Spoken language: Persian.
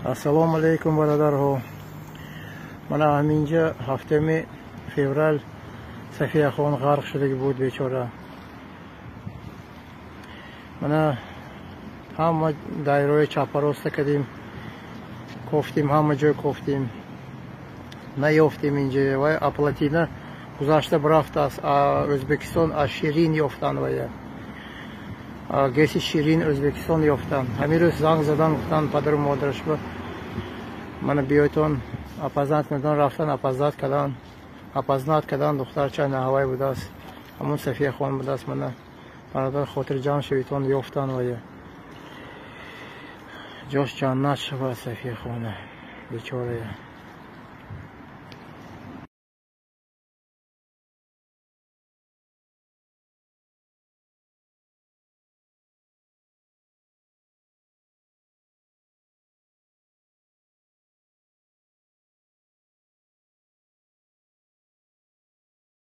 Assalomu alaykum birodarho. Mana aminja haftami fevral Safiyaxon g'arq shudagi bo'ldi bechora. Mana hamma dayroy chaparosta kedim. Koftیم hamma joy koftیم. نیافتیم اینجا و اپلاتینا گذشته برفت از ازبکستان از شیرین یافتن و گیس شیرین ازبکستان یافتن. همین روز زنگ زدن گفتن پدر و مادرش با من بیایتون اپازنات میدن رفتن اپازنات کردن دختر چند هوای بوده است همون صفیه خان بوده است. من برادر خاطر جان شویتون یافتن و جاش جنت شود صفیه خانه بیچاره.